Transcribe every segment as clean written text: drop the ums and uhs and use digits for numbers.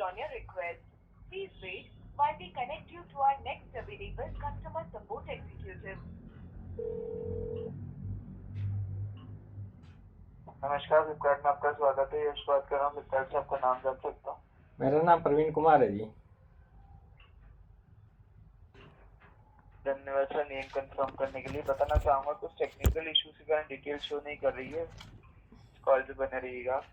on your request. Please wait while we connect you to our next available customer support executive. नमस्कार, फ्लिपकार्ट में आपका स्वागत है। यश बात कर रहा हूँ। फ्लिपकार्ट से आपका नाम जान सकता हूँ? मेरा नाम प्रवीण कुमार है जी। धन्यवाद सर, नेम कंफर्म करने के लिए। बताना चाहूँगा कुछ टेक्निकल इश्यूज के कारण डिटेल शो नहीं कर रही है। कॉल पे बने रहिएगा।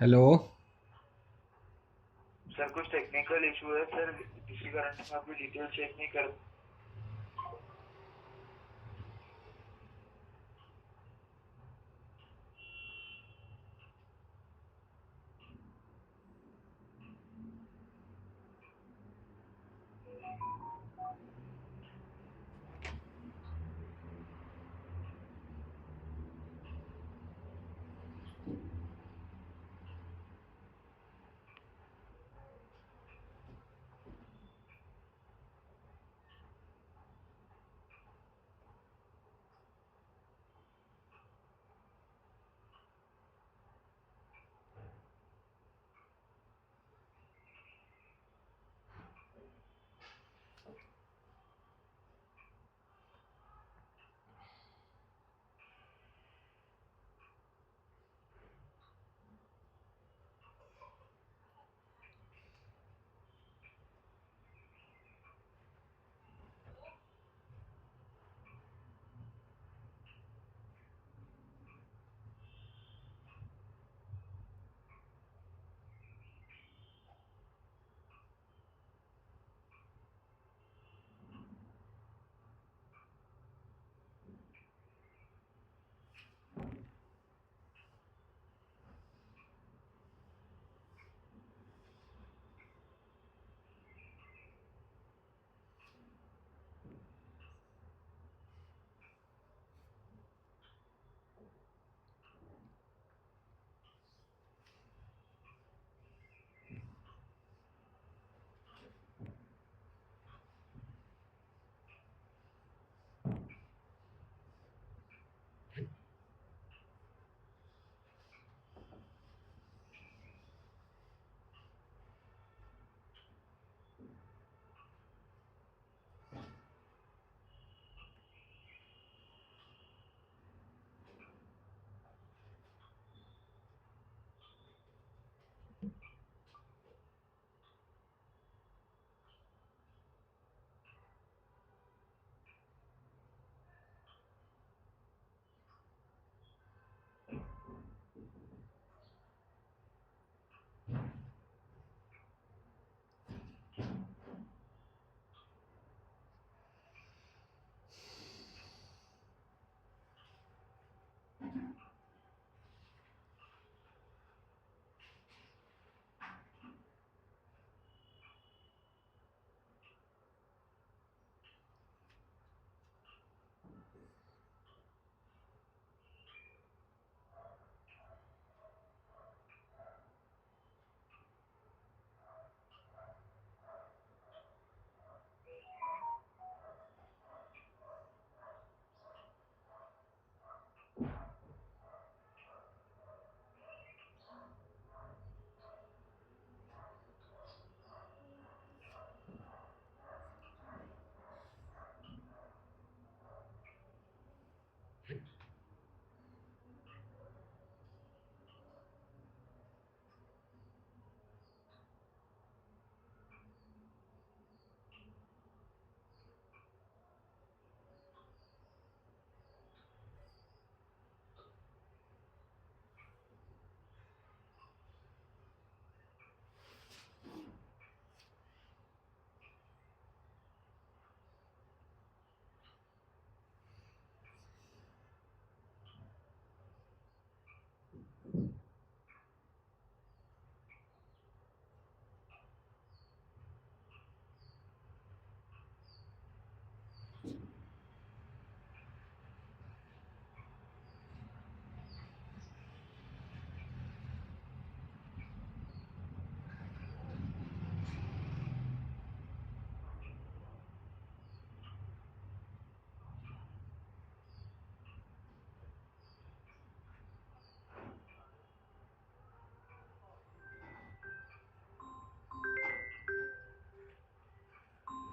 हेलो सर, कुछ टेक्निकल इशू है सर, इसी कारण हम आपकी डिटेल चेक नहीं कर।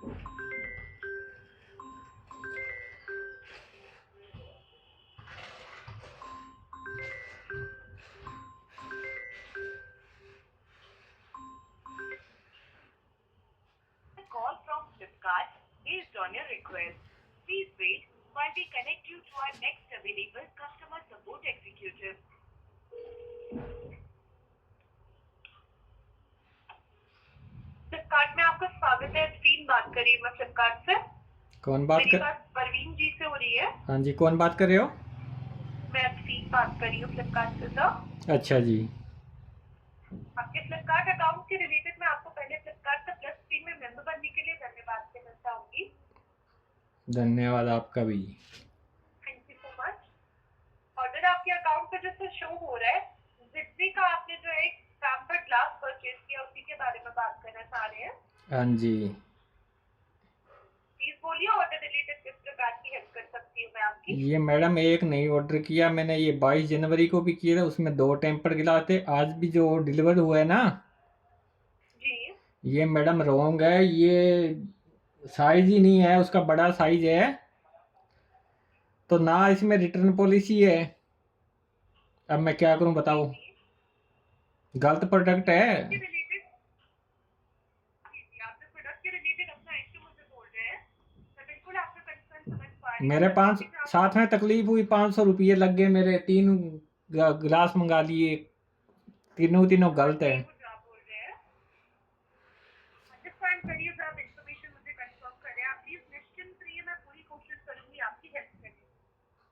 The call from Flipkart based on your request. Please wait while we connect you to our next available customer support executive. Flipkart में आपका स्वागत है। फ्रीन बात कर रही हूँ मैं फ्लिपकार्ट से। कौन बात मेरी कर? बात परवीन जी से हो रही है। हाँ जी, कौन बात कर रहे हो? मैं फ्रीन बात कर रही हूँ फ्लिपकार्ट से सर। अच्छा जी। आपके फ्लिपकार्ट अकाउंट के रिलेटेड मैं आपको पहले फ्लिपकार्ट का प्लस स्क्रीन में मेंबर बनने के लिए धन्यवाद देना चाहूंगी। धन्यवाद आपका भी। Thank you so much. Order आपके अकाउंट पे जो शो हो रहा है, जिप्सी का आपने जो एक पैम्पर ग्लास परचेज किया उसी के बारे में बात करना चाह रहे हैं। हाँ जी। प्लीज बोलिए ऑर्डर रिलेटेड किस प्रकार की हेल्प कर सकती हूँ मैं आपकी। ये मैडम एक नहीं ऑर्डर किया मैंने, ये 22 जनवरी को भी किया था, उसमें 2 टेम्पर गिलास थे। आज भी जो डिलीवर हुआ है ना, जी ये मैडम रॉन्ग है। ये साइज ही नहीं है उसका, बड़ा साइज है। तो ना इसमें रिटर्न पॉलिसी है। अब मैं क्या करूं जी बताओ? जी गलत प्रोडक्ट है। प्रोडक्ट के रिलेटेड आपने प्रोडक्ट के रिलेटेड अपना इश्यू मुझे बोल रहे हैं। मैं बिल्कुल आपका कंसर्न समझ पा रही हूँ। मेरे बट पाँच अभी जो आप साथ में तकलीफ हुई, 500 रुपये लग गए मेरे। 3 गिलास मंगा लिए, तीनों तीनों हाँ गलत है। जी, वो जो आप बोल रहे हैं अंडरस्टैंड करिए। जो आप इन्फॉर्मेशन मुझे कंफर्म करें, आप प्लीज निश्चिंत रहिए। मैं पूरी कोशिश करूंगी आपकी हेल्प करने की।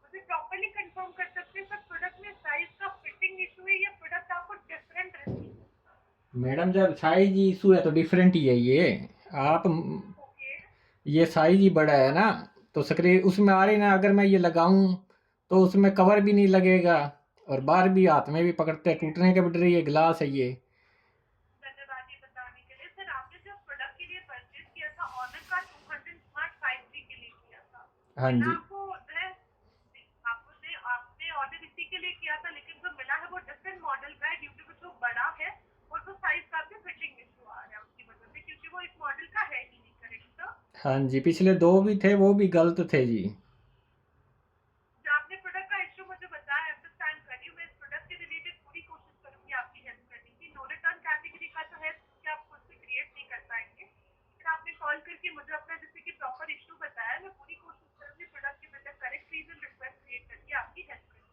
मुझे प्रॉपर्ली कंफर्म कर सकते हैं सर, प्रोडक्ट में साइज का फिटिंग इशू है या प्रोडक्ट आपको डिफरेंट रिसीव? मैडम जब साइज इशू है तो डिफरेंट ही है ये। आप ओके ये साइज ही बड़ा है ना, तो स्क्रीन उसमें आ रही ना। अगर मैं ये लगाऊं तो उसमें कवर भी नहीं लगेगा, और बार भी हाथ में भी पकड़ते टूटने के भी डर रही है। गिलास है ये। धन्यवाद ये बताने के लिए। सर आपने जो प्रोडक्ट के लिए परचेज किया था ऑनर का 200 स्मार्ट 5G के लिए किया था, हाँ मिला जी। आपको जो है आपने ऑर्डर इसी के लिए किया था, लेकिन जो मिला है वो डिफरेंट मॉडल का है ड्यू टू जो बड़ा है और वो साइज का भी फिटिंग इशू आ रहा है उसकी वजह से, क्योंकि वो इस मॉडल का है ही नहीं। Correct sir? हाँ जी, पिछले 2 भी थे, वो भी गलत थे जी। जो आपने प्रोडक्ट का इशू मुझे बताया, अंडरस्टैंड कर रही हूँ मैं। इस प्रोडक्ट के रिलेटेड पूरी कोशिश करूंगी आपकी हेल्प करने की। नो रिटर्न कैटेगरी का तो है कि आप खुद से क्रिएट नहीं कर पाएंगे, फिर आपने कॉल करके मुझे अपना जैसे कि प्रॉपर इशू बताया। मैं पूरी कोशिश करूंगी प्रोडक्ट के मतलब करेक्ट रीजन रिक्वेस्ट क्रिएट करके आपकी हेल्प करने की।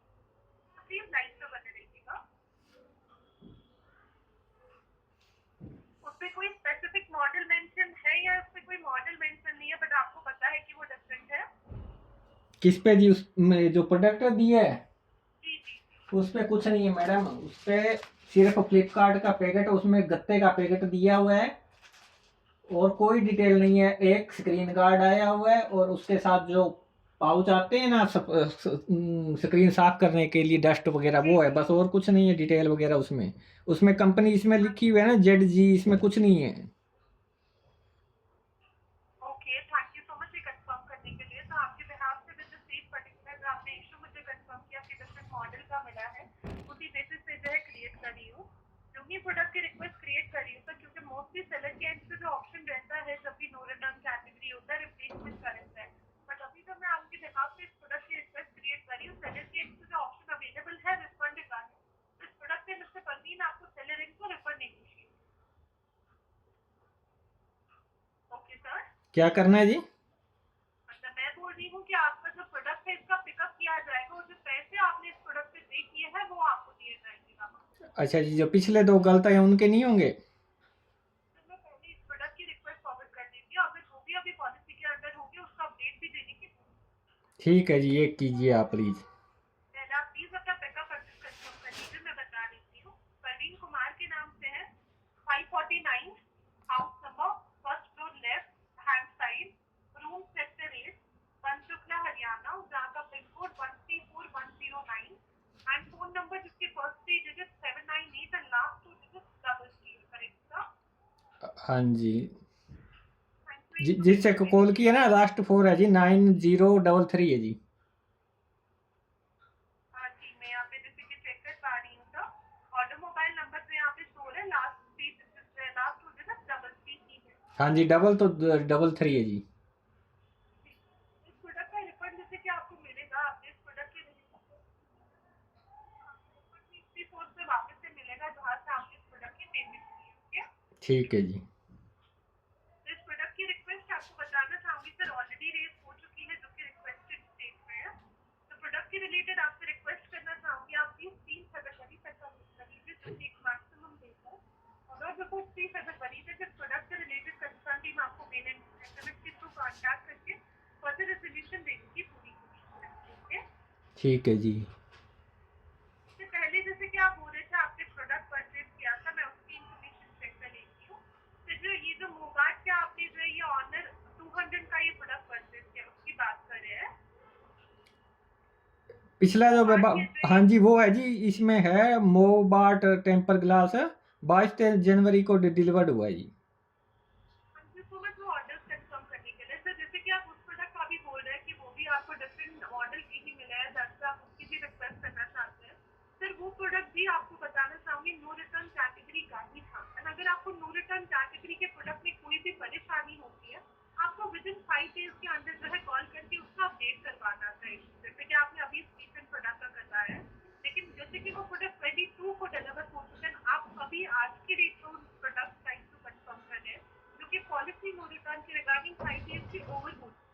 तो प्लीज लाइन पे बने रहिएगा। उसपे कोई स्पेसिफिक मॉडल मेंशन है या उसपे कोई मॉडल मेंशन नहीं है, बट आपको पता है कि वो डिफरेंट है? किस पे जी? उसमें जो प्रोडक्ट दिया है जी जी उस पे कुछ नहीं है मैडम। उस पे सिर्फ फ्लिपकार्ट का पैकेट, उसमें गत्ते का पैकेट दिया हुआ है, और कोई डिटेल नहीं है। एक स्क्रीन गार्ड आया हुआ है, और उसके साथ जो पाउच आते हैं ना स्क्रीन साफ करने के लिए, डस्ट वगैरह, जी वो है जी बस। और कुछ नहीं है डिटेल वगैरह उसमें। उसमें कंपनी इसमें लिखी हुई है ना, ZG, इसमें कुछ नहीं है। Okay, thank you so much ये कंफर्म करने के लिए। तो आपके बिहाफ से विद द सेम पर्टिकुलर जो आपने इशू मुझे कंफर्म किया कि डिफरेंट मॉडल का मिला है, उसी बेसिस पे जो है क्रिएट कर रही हूँ। जो भी प्रोडक्ट की रिक्वेस्ट क्रिएट कर रही हूँ सर, क्योंकि मोस्टली सेलर के एंड पे जो ऑप्शन रहता है जब भी नो रिटर्न कैटेगरी होता है, रिप्लेसमेंट का रहता है। बट अभी जब मैं आपके बिहाफ से इस प्रोडक्ट की रिक्वेस्ट क्रिएट कर रही हूँ, सेलर के एंड पे जो ऑप्शन अवेलेबल है रिफंड का है। तो इस प्रोडक्ट पे मिस्टर परवीन आपको सेलर एंड को रिफंड नेगोशिएट। ओके सर, क्या करना है जी? मतलब मैं बोल रही हूँ कि आपका जो प्रोडक्ट है इसका पिकअप किया जाएगा और जो पैसे आपने इस प्रोडक्ट पे पे किए हैं वो आपको दिए जाएंगे वापस। अच्छा जी, जो पिछले 2 गलत है उनके नहीं होंगे? तो मैं पहले इस प्रोडक्ट की रिक्वेस्ट फॉरवर्ड कर देती हूँ, अगर जो भी अभी पॉलिसी के अंदर होगी उसका अपडेट भी देने की। ठीक है जी, एक कीजिए आप प्लीज़। पहले आप प्लीज अपना पिकअप एड्रेस कंफर्म कर लीजिए, मैं बता देती हूँ। परवीन कुमार के नाम से है, 549 house number, first floor left hand side, room sector 8, Panchkula Haryana, जहाँ का pin code 134109 and phone number जिसके first 3 digit 798 and last 2 digit 33। Correct sir? हाँ जी। थैंक यू जिससे इन्फॉर्मेशन देने कॉल के किया लिए। ना, लास्ट 4 है जी, 9033 है जी। हाँ जी, मैं यहाँ पे जैसे कि चेक कर पा रही हूँ सर। ऑर्डर मोबाइल नंबर तो यहाँ पे शो है, लास्ट 2 डिजिट 33 ही है। हाँ जी, डबल तो 333 है जी। इस प्रोडक्ट का रिफंड जैसे कि आपको मिलेगा, आपने इस प्रोडक्ट के रिफंड सोर्स से वापस से मिलेगा जहाँ से आपने इस प्रोडक्ट की पेमेंट की है। ठीक है जी। तो इस प्रोडक्ट की रिक्वेस्ट आपको बताना चाहूंगी सर, ऑलरेडी रेज हो चुकी है जो कि रिक्वेस्टेड स्टेट में है। तो प्रोडक्ट के रिलेटेड आपसे रिक्वेस्ट करना चाहूंगी, आप प्लीज 3 फरवरी तक का वेट कर लीजिए, जो कि एक मैक्सिमम डेट है। अगर बिफोर 3 फरवरी तक इस प्रोडक्ट से रिलेटेड कंसर्न टीम आपको मेल एसएमएस के थ्रू कॉन्टैक्ट करके फर्दर रेजोल्यूशन देने की पूरी कोशिश करेंगे। ओके, ठीक है जी। इससे पहले जैसे कि आप बोल रहे थे आपने प्रोडक्ट परचेज किया था, मैं उसकी इन्फॉर्मेशन चेक कर लेती हूँ। तो जो ये जो मोगाट के आपने जो ये ऑनर 200 का ये प्रोडक्ट परचेज किया उसकी बात कर रहे हैं। पिछला जो मोगाट के जो हाँ ये जी वो है जी, इसमें है मोबाट टेम्पर ग्लास 22 जनवरी को डिलीवर्ड हुआ है जी। सो मच वो ऑर्डर्स कंफर्म करने के लिए सर, जैसे कि आप उस प्रोडक्ट का भी बोल रहे हैं कि वो भी आपको डिफरेंट मॉडल की ही मिला है, जैसे आप उसकी भी रिक्वेस्ट करना चाहते हैं सर। वो प्रोडक्ट भी आपको बताना चाहूंगी नो रिटर्न कैटेगरी का ही था। एंड अगर आपको नो रिटर्न कैटेगरी के प्रोडक्ट में कोई भी परेशानी होती है, आपको विद इन 5 डेज के अंदर जो है कॉल करके उसका अपडेट करवाना था इशू। जैसे कि आपने अभी रिसेंट प्रोडक्ट का करवाया है, लेकिन जैसे कि वो प्रोडक्ट 22 को डिलीवर हो चुके हैं, आप अभी आज के डेट को प्रोडक्ट टाइम टू कंफर्म कर रहे हैं, जो कि पॉलिसी नो रिटर्न के रिगार्डिंग 5 डेज की ओवर हो चुकी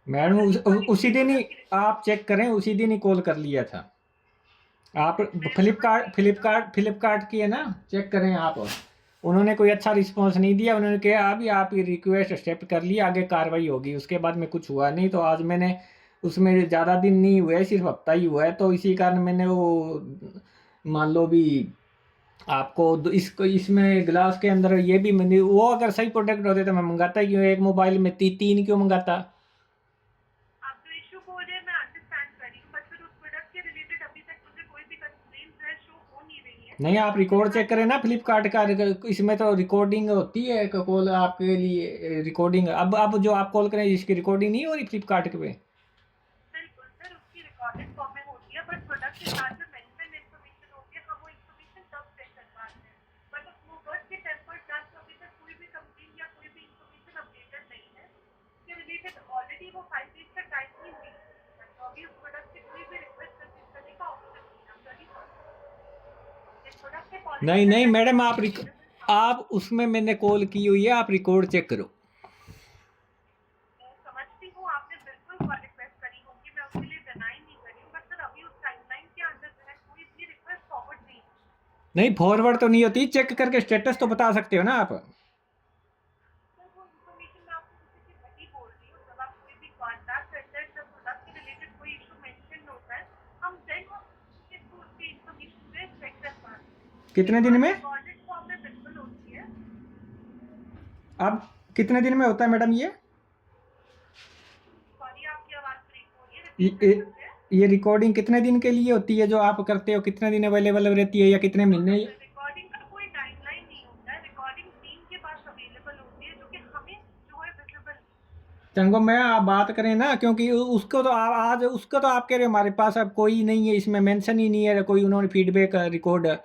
है। मैडम और उसी दिन ही प्रोडक्ट की आप चेक करें, उसी दिन ही कॉल कर लिया था। आप मैं समझ रही हूँ सर। फ्लिपकार्ट की है ना, चेक करें आप। उन्होंने कोई अच्छा रिस्पांस नहीं दिया, उन्होंने कहा अभी आप ये रिक्वेस्ट एक्सेप्ट कर लिया, आगे कार्रवाई होगी। उसके बाद में कुछ हुआ नहीं, तो आज मैंने उसमें ज़्यादा दिन नहीं हुए, सिर्फ हफ्ता ही हुआ है, तो इसी कारण मैंने वो मान लो भी आपको इसको इसमें ग्लास के अंदर ये भी मैंने वो अगर सही प्रोडक्ट होते तो मैं मंगाता ही क्यों, एक मोबाइल में तीन क्यों मंगाता। आप जो इशू बोल रहे हैं मैं अंडरस्टैंड कर रही हूँ, बट फिर उस प्रोडक्ट के रिलेटेड अभी तक मुझे कोई भी कंप्लेंट जो है शो हो नहीं रही है। नहीं, आप रिकॉर्ड चेक करें ना फ्लिपकार्ट का, इसमें तो रिकॉर्डिंग होती है, कॉल आपके लिए रिकॉर्डिंग। अब जो आप कॉल करें इसकी रिकॉर्डिंग नहीं हो रही फ्लिपकार्ट के पे। बिल्कुल सर, उसकी रिकॉर्डेड फॉर्म में होती है, बट प्रोडक्ट के साथ जो मेंशन इन्फॉर्मेशन होती है हम वो इन्फॉर्मेशन तब चेक कर पाते हैं। बट उस मोबाइल के टेम्पर्ड ग्लास में अभी तक कोई भी कंप्लेंट या कोई भी इन्फॉर्मेशन अपडेटेड नहीं है। इसके रिलेटेड ऑलरेडी वो 5 डेज का टाइम ही हुई है, तो अभी उस प्रोडक्ट से कोई भी रिक्वेस्ट करने का ऑप्शन नहीं है। सॉरी सॉरी, इस प्रोडक्ट के पॉलिसी नहीं का नहीं टाइम मैडम, अवेलेबल। आप उसमें मैंने कॉल की हुई है, आप रिकॉर्ड चेक करो। समझती हूँ आपने बिल्कुल रिक्वेस्ट करी होगी, मैं उसके लिए डिनाई नहीं कर रही हूँ, बट सर अभी उस टाइमलाइन के अंदर जो है कोई भी रिक्वेस्ट फॉरवर्ड नहीं हुई। नहीं, फॉरवर्ड तो नहीं होती, चेक करके स्टेटस तो बता सकते हो ना आप। सर वो इन्फॉर्मेशन मैं आपको जैसे कि वही बोल रही हूँ, जब आप कोई भी कॉन्टैक्ट करते हैं, जब प्रोडक्ट के रिलेटेड कोई इशू मेंशन होता है, हम देन उसके थ्रू उसकी इन्फॉर्मेशन पे चेक कर पाते हैं। कितने दिन में? रिकॉर्डेड फॉर्म में बिल्कुल होती है। अब कितने दिन में होता है मैडम ये? सॉरी आपकी आवाज़ ब्रेक हो रही है, ये रिपीट कर सकते हैं? ये रिकॉर्डिंग कितने दिन के लिए होती है जो आप करते हो, कितने दिन अवेलेबल रहती है या कितने महीने? रिकॉर्डिंग का कोई टाइमलाइन नहीं होता है, रिकॉर्डिंग टीम के पास अवेलेबल होती है, जो कि हमें जो है विजिबल। चंगो मैं आप बात करें ना, क्योंकि उसको तो आज उसको तो आप कह रहे हो हमारे पास अब कोई नहीं है, इसमें मेंशन ही नहीं है कोई, उन्होंने फीडबैक रिकॉर्ड।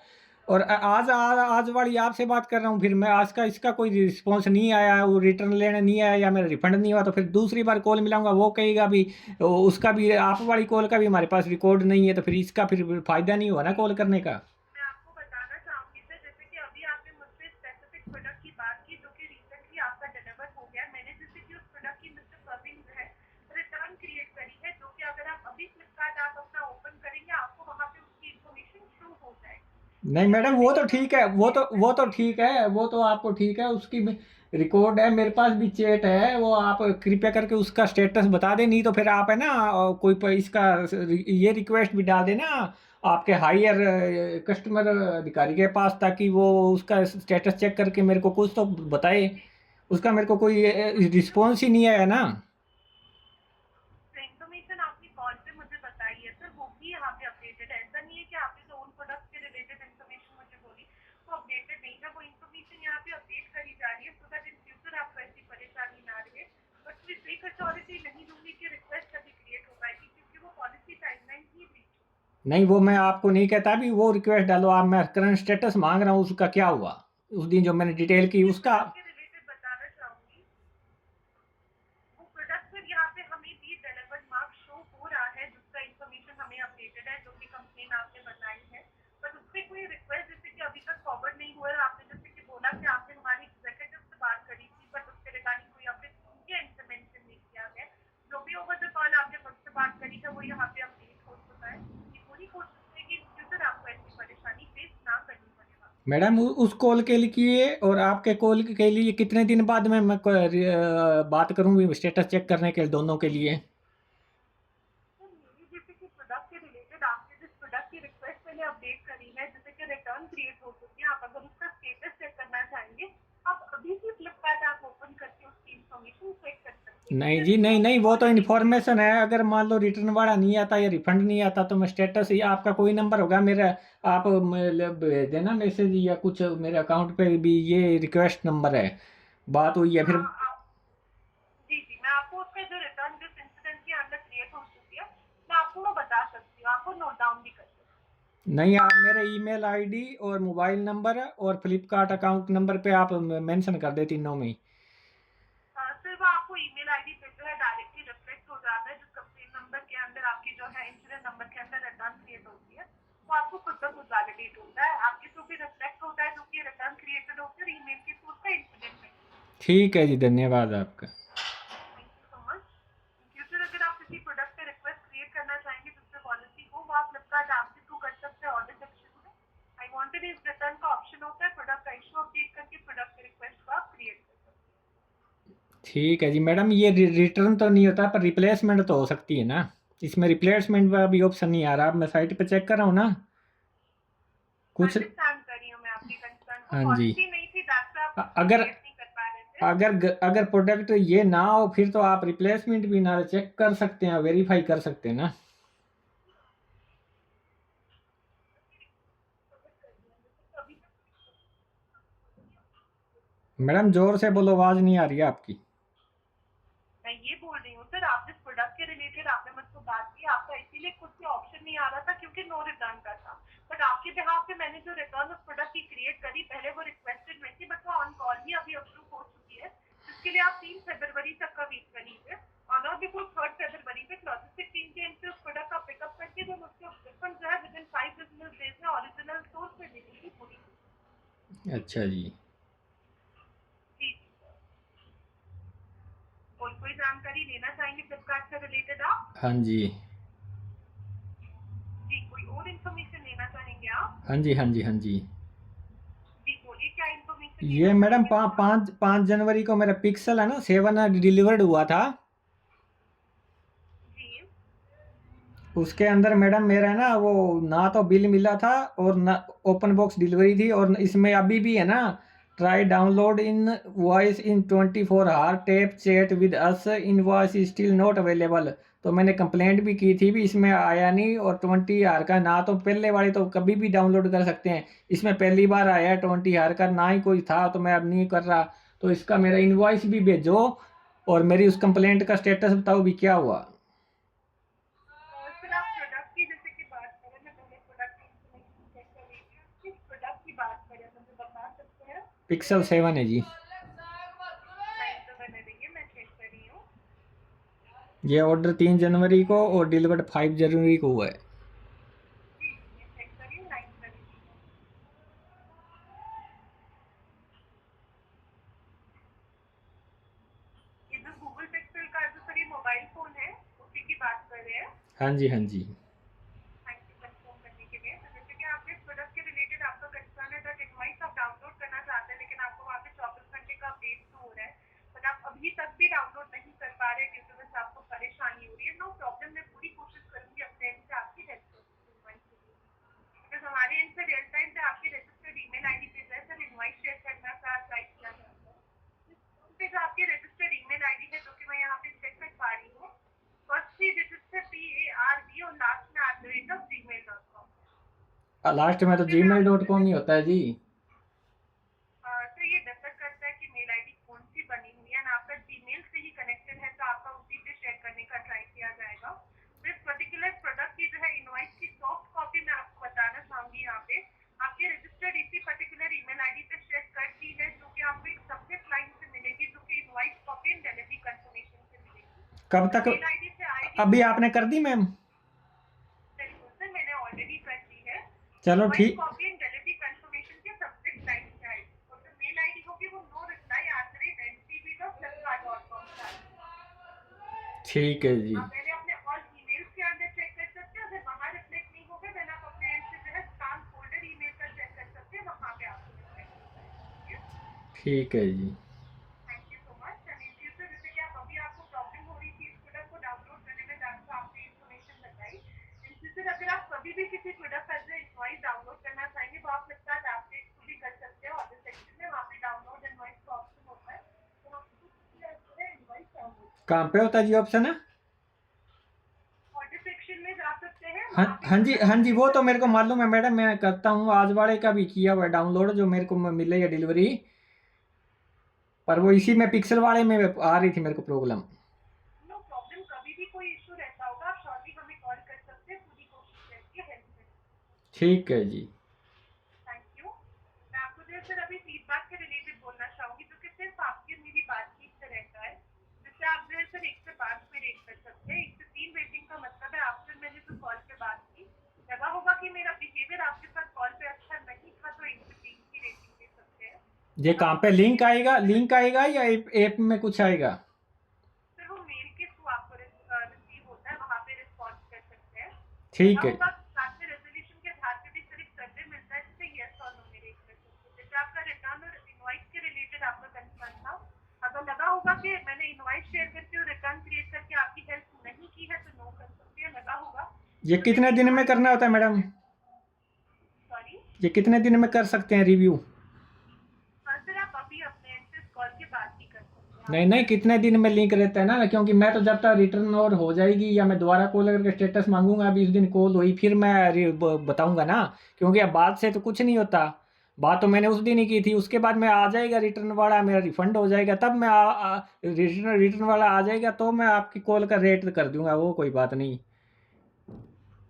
और आज वाली आपसे बात कर रहा हूँ, फिर मैं आज का इसका कोई रिस्पॉन्स नहीं आया, वो रिटर्न लेने नहीं आया या मेरा रिफंड नहीं हुआ, तो फिर दूसरी बार कॉल मिलाऊंगा वो कहेगा भी उसका भी, आप वाली कॉल का भी हमारे पास रिकॉर्ड नहीं है, तो फिर इसका फिर फायदा नहीं हुआ ना कॉल करने का। मैं आपको बताना चाहूंगी सर, जैसे कि अभी आपने मुझसे स्पेसिफिक प्रोडक्ट की बात की जो कि रिसेंटली आपका डिलीवर हो गया। मैंने जैसे कि उस प्रोडक्ट की मिस्टर सर्विंग जो है रिटर्न क्रिएट करी है, जो कि अगर आप अभी फ्लिपकार्ट आप अपना ओपन करेंगे आपको वहाँ पे उसकी इन्फॉर्मेशन शो हो जाएगी। नहीं मैडम, वो तो ठीक है, वो तो तो ठीक है, वो तो आपको ठीक है, उसकी रिकॉर्ड है, मेरे पास भी चैट है, वो आप कृपया करके उसका स्टेटस बता दें। नहीं तो फिर आप है ना कोई इसका ये रिक्वेस्ट भी डाल देना आपके हायर कस्टमर अधिकारी के पास, ताकि वो उसका स्टेटस चेक करके मेरे को कुछ तो बताए। उसका मेरे को कोई रिस्पॉन्स ही नहीं आया ना। इन्फॉर्मेशन आपने कॉल पे मुझे बताई है सर, वो भी यहाँ पे अपडेटेड है। ऐसा नहीं है कि आपने जो उन प्रोडक्ट के रिलेटेड इन्फॉर्मेशन मुझे बोली वो अपडेटेड नहीं है, वो इन्फॉर्मेशन यहाँ पे अपडेट करी जा रही है, सो दैट इन फ्यूचर आपको ऐसी परेशानी ना रहे। बट मैं फेक अथॉरिटी नहीं दूंगी कि रिक्वेस्ट अभी क्रिएट हो पाएगी, क्योंकि वो पॉलिसी टाइमलाइन ही ब्रीच। नहीं, वो मैं आपको नहीं कहता भी वो रिक्वेस्ट डालो आप, मैं करंट स्टेटस मांग रहा हूँ उसका क्या हुआ, उस दिन जो मैंने डिटेल की उसका। के रिलेटेड बताना चाहूंगी डेलिवर्ड मार्क शो हो रहा है, जिसका इंफॉर्मेशन हमें अपडेटेड है, जो कि कंप्लेन आपने बनाई है, बट उस पर कोई रिक्वेस्ट जैसे कि अभी तक फॉरवर्ड नहीं हुआ है। आपने जैसे कि बोला कि आपने हमारी एग्जीक्यूटिव से बात करी थी, बट उसके रिगार्डिंग कोई अपडेट उनके एंड से मेंशन नहीं किया है। जो भी ओवर द कॉल आपने मुझसे बात करी है वो यहाँ पे अपडेट हो चुका है। ये पूरी कोशिश है कि फ्यूचर आपको ऐसी परेशानी फेस ना करनी पड़े। मैडम उस कॉल के लिए और आपके कॉल के लिए कितने दिन बाद में मैं बात करूँ स्टेटस चेक करने के लिए, दोनों के लिए? मेरी जैसे कि प्रोडक्ट के रिलेटेड आपने जिस प्रोडक्ट की रिक्वेस्ट मैंने अपडेट करी है, जैसे कि रिटर्न क्रिएट हो चुकी है, आप अगर उसका स्टेटस चेक करना चाहेंगे, आप अभी भी फ्लिपकार्ट ऐप ओपन करके उसकी इंफॉर्मेशन चेक कर सकते हैं। नहीं जी, नहीं नहीं, वो तो इन्फॉर्मेशन है। अगर मान लो रिटर्न वाला नहीं आता या रिफंड नहीं आता तो मैं स्टेटस, या आपका कोई नंबर होगा मेरा, आप भेज देना मैसेज या कुछ, मेरे अकाउंट पे भी ये रिक्वेस्ट नंबर है, बात हुई है फिर। जी जी, मैं आपको उसका जो रिटर्न जिस इंसिडेंट के अंदर क्रिएट हो चुकी है, मैं आपको वो बता सकती हूँ, आपको नोट डाउन भी कर सकती हूँ। नहीं, आप मेरे ईमेल आईडी और मोबाइल नंबर और फ्लिपकार्ट अकाउंट नंबर पे आप मेंशन कर दे, तीनों में ही। सर वो आपको ईमेल आईडी पे जो है डायरेक्टली रिफ्लेक्ट हो जाता है, जिस कंप्लेन नंबर के अंदर आपकी जो है इंसिडेंट नंबर के अंदर रिटर्न क्रिएट होती है, वो आपको खुद ब खुद वैलिडेट होता है, आपके थ्रू भी रिफ्लेक्ट होता है, जो कि रिटर्न क्रिएटेड होकर ईमेल के थ्रू उसका इंसिडेंट है। ठीक है जी, धन्यवाद आपका। Thank you so much. In future अगर आप किसी प्रोडक्ट पे रिक्वेस्ट क्रिएट करना चाहेंगे जिसपे पॉलिसी हो, वो आप फ्लिपकार्ट ऐप के थ्रू कर सकते हैं। ऑर्डर सेक्शन में आई वांटेड इस रिटर्न का ऑप्शन होता है, प्रोडक्ट का इशू अपडेट करके प्रोडक्ट के रिक्वेस्ट को आप क्रिएट कर सकते हैं। ठीक है जी मैडम, ये रिटर्न तो नहीं होता पर रिप्लेसमेंट तो हो सकती है ना? इसमें रिप्लेसमेंट का भी ऑप्शन नहीं आ रहा। अब मैं साइट पे चेक कर रहा हूँ ना कुछ। अंडरस्टैंड कर रही हूँ मैं आपकी कंसर्न को, हाँ जी। पॉलिसी नहीं थी, दैट्स व्हाई आप अगर क्रिएट नहीं कर पा रहे थे। अगर प्रोडक्ट ये ना हो फिर तो आप रिप्लेसमेंट भी ना चेक कर सकते हैं, वेरीफाई कर सकते हैं ना? मैडम जोर से बोलो, आवाज नहीं आ रही है आपकी। मैं ये बोल रही हूँ सर, आप जिस प्रोडक्ट के रिलेटेड आपने मुझसे बात की, आपका इसीलिए खुद से ऑप्शन नहीं आ रहा था क्योंकि नो रिटर्न का था, बट आपके बिहाफ पे मैंने जो रिटर्न उस प्रोडक्ट की क्रिएट करी, पहले वो रिक्वेस्टेड में थी, बट वो ऑन कॉल ही अभी अप्रूव हो चुकी है, जिसके लिए आप 3 फरवरी तक का वेट करिए। ऑन और बिफोर 3 फरवरी पे लॉजिस्टिक टीम के एंड से उस प्रोडक्ट का पिकअप करके जो मुझसे रिफंड जो है विद इन 5 बिजनेस डेज में ओरिजिनल स्टोर पे डिलीवरी पूरी। अच्छा जी। जी और कोई जानकारी लेना चाहेंगे फ्लिपकार्ट से रिलेटेड आप? हाँ जी। जी कोई और इन्फॉर्मेशन लेना चाहेंगे आप? हाँ जी, हाँ जी, हाँ जी। जी बोलिए, क्या इन्फॉर्मेशन ये लेना मैडम चाहेंगे आप? 5 जनवरी को मेरा पिक्सल है ना 7 डिलीवर्ड हुआ था। जी उसके अंदर मैडम मेरा है ना वो, ना तो बिल मिला था और ना ओपन बॉक्स डिलीवरी थी, और इसमें अभी भी है ना, try download in voice in 24 hour tap chat with us, in voice still not available. तो मैंने कंप्लेंट भी की थी भी, इसमें आया नहीं। और 20 आवर का ना, तो पहले वाली तो कभी भी डाउनलोड कर सकते हैं, इसमें पहली बार आया है 20 आवर का, ना ही कोई था, तो मैं अब नहीं कर रहा। तो इसका मेरा इनवॉइस भी भेजो और मेरी उस कंप्लेंट का स्टेटस बताओ भी क्या हुआ। सर आप प्रोडक्ट की जैसे कि बात करें, मैं पहले प्रोडक्ट की इन्फॉर्मेशन चेक कर रही थी, किस प्रोडक्ट की बात करें मुझे बता सकते हैं? पिक्सल 7 है जी। लाइन तो बने रही है, मैं चेक कर रही हूँ। ये ऑर्डर 3 जनवरी को और डिलीवर्ड 5 जनवरी को हुआ है। जी मैं चेक कर रही हूँ, लाइन कर रही हूँ। ये जो गूगल पिक्सल का जो सर ये मोबाइल फोन है, उसी की बात कर रहे हैं? हाँ जी, हाँ जी। थैंक यू कंफर्म करने के लिए। तो जैसे कि आपने इस प्रोडक्ट के रिलेटेड आपका कंसर्न है दैट इनवॉइस आप डाउनलोड करना चाहते हैं, लेकिन आपको वहाँ पे 24 घंटे का अपडेट शो हो रहा है, बट आप अभी तक भी डाउनलोड नहीं कर पा रहे, ड्यू टू विच आपको परेशानी हो रही है। नो प्रॉब्लम, मैं पूरी कोशिश करूंगी अपने एंड से आपकी हेल्प करने की, बिकॉज हमारे एंड से रियल टाइम पे आपकी रजिस्टर्ड ईमेल आईडी पे जो है सर इनवॉइस शेयर करना का ट्राई किया जाता है। इस पे जो आपकी रजिस्टर्ड ईमेल आईडी है, जो कि मैं यहाँ पे चेक कर पा रही हूँ, फर्स्ट 3 डिजिट्स है PARB और लास्ट में @gmail.com। लास्ट में तो फिर मैं आपको gmail.com ही होता है जी। तो ये डिपेंड करता है कि मेल आईडी कौन सी बनी हुई है ना, आपका जीमेल से ही कनेक्टेड है तो आपका उसी पे शेयर करने का ट्राई किया जाएगा। तो इस पर्टिकुलर प्रोडक्ट की जो है इनवॉइस की सॉफ्ट कॉपी मैं आपको बताना चाहूंगी, यहाँ पे आपके रजिस्टर्ड इसी पर्टिकुलर ईमेल आईडी पे शेयर कर दी है, जो कि आपको एक सब्जेक्ट लाइन से मिलेगी, जो कि invoice copy and delivery confirmation से मिलेगी। कब तक मेल आईडी से अभी आपने कर दी मैम? बिल्कुल सर, मैंने ऑलरेडी कर दी है। चलो ठीक। कॉपी एंड डिलीवरी कंफर्मेशन के सब्जेक्ट लाइन पे आएगी और जो मेल आईडी होगी वो नो रिप्लाई @ncb.flipkart.com पे आएगी। ठीक है जी। आप पहले अपने ऑल ईमेल्स के अंदर चेक कर सकते हैं, अगर वहाँ रिफ्लेक्ट नहीं होगा देन आप अपने एंड से जो है स्पैम फोल्डर ईमेल का चेक कर सकते हैं, वहाँ पे आपको रिफ्लेक्ट हो जाएगा। ठीक है जी। Thank you so much. And in future जैसे कि आप अभी आपको प्रॉब्लम हो रही थी इस प्रोडक्ट को डाउनलोड करने में, आपको आपने इन्फॉर्मेशन बताई। इन फ्यूचर अगर आप कभी भी किसी प्रोडक्ट का जो इनवॉइस डाउनलोड करना चाहेंगे तो आप फ्लिपकार्ट ऐप पे इसको भी कर सकते हैं। ऑर्डर सेक्शन में वहाँ पे डाउनलोड इनवॉइस का ऑप्शन होता है, तो आपको इनवॉइस डाउनलोड कहाँ पे होता है जी ऑप्शन है? ऑर्डर सेक्शन में जा सकते हैं। हाँ वहाँ पे हाँ जी, हाँ जी, वो तो मेरे को मालूम है मैडम, मैं करता हूँ आज वाले का भी किया हुआ डाउनलोड, जो मेरे को मिले है डिलीवरी, पर वो इसी में पिक्सल वाले में आ रही थी मेरे को प्रॉब्लम। नो प्रॉब्लम, कभी भी कोई इशू रहता होगा आप श्योरली हमें कॉल कर सकते हैं, पूरी कोशिश करेंगे हेल्प करने की। ठीक है जी। Thank you. मैं आपको जो है सर अभी फीडबैक के रिलेटेड बोलना चाहूंगी, जो कि सिर्फ आपकी और मेरी बातचीत से रहता है, जिससे आप जो है सर 1 से 5 में रेट कर सकते हैं। 1 से 3 रेटिंग का मतलब है आपसे मैंने जो कॉल पे बात की, लगा होगा कि मेरा बिहेवियर आपके साथ कॉल पे अच्छा नहीं था, तो 1 से 3 की रेटिंग दे सकते हैं। ये कहाँ पे लिंक आएगा, लिंक आएगा या ऐप में कुछ आएगा? फिर वो मेल के थ्रू आपको रिसीव होता है, वहाँ पे रिस्पॉन्स कर सकते हैं। ठीक लगा है। होगा साथ में रेजोल्यूशन के आधार पे भी सिर्फ सर्वे मिलता है, जिससे यस और नो में रेट कर सकते हैं। जैसे आपका रिटर्न और इनवॉइस के रिलेटेड आपका कंसर्न था, अगर लगा होगा कि मैंने इनवॉइस शेयर करके और रिटर्न क्रिएट करके आपकी हेल्प नहीं की है तो नो कर सकते हैं। लगा होगा ये कितने दिन में करना होता है मैडम? सॉरी ये कितने दिन में कर सकते हैं रिव्यू? सर, आप अभी अपने एंड से कॉल के बाद ही कर सकते हैं। नहीं नहीं, कितने दिन में लिंक रहता है ना, क्योंकि मैं तो जब तक रिटर्न और हो जाएगी या मैं दोबारा कॉल करके स्टेटस मांगूंगा, अभी उस दिन कॉल हुई फिर मैं बताऊंगा ना, क्योंकि अब बात से तो कुछ नहीं होता। बात तो मैंने उस दिन ही की थी, उसके बाद मैं आ जाएगा रिटर्न वाला, मेरा रिफंड हो जाएगा, तब मैं रिटर्न रिटर्न वाला आ जाएगा तो मैं आपकी कॉल का रेट कर दूंगा, वो कोई बात नहीं।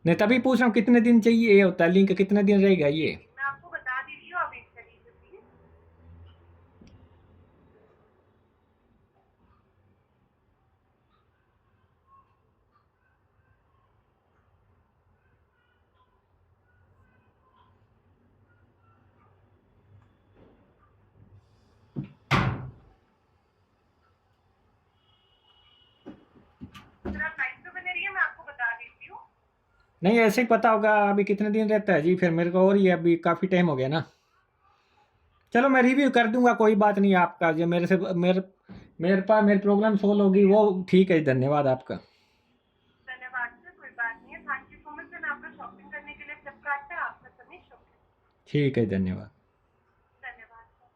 नहीं, तभी पूछ रहा हूँ कितने दिन चाहिए ये होता है लिंक, कितने दिन रहेगा जी ये? जी, मैं आपको बता दे रही हूँ, आप वेट करिए प्लीज। सर आप लाइव पे बने रहिए, मैं आपको बता देती हूँ। नहीं, ऐसे ही पता होगा अभी कितने दिन रहता है जी, फिर मेरे को, और ये अभी काफ़ी टाइम हो गया ना। चलो मैं रिव्यू कर दूंगा, कोई बात नहीं, आपका जो मेरे से मेरे पास मेरी प्रॉब्लम सोल्व होगी वो ठीक है, धन्यवाद आपका। धन्यवाद सर, कोई बात नहीं है। Thank you so much sir, आपका शॉपिंग करने के लिए फ्लिपकार्ट पे आपका समय शुभ है। ठीक है, धन्यवाद। धन्यवाद सर।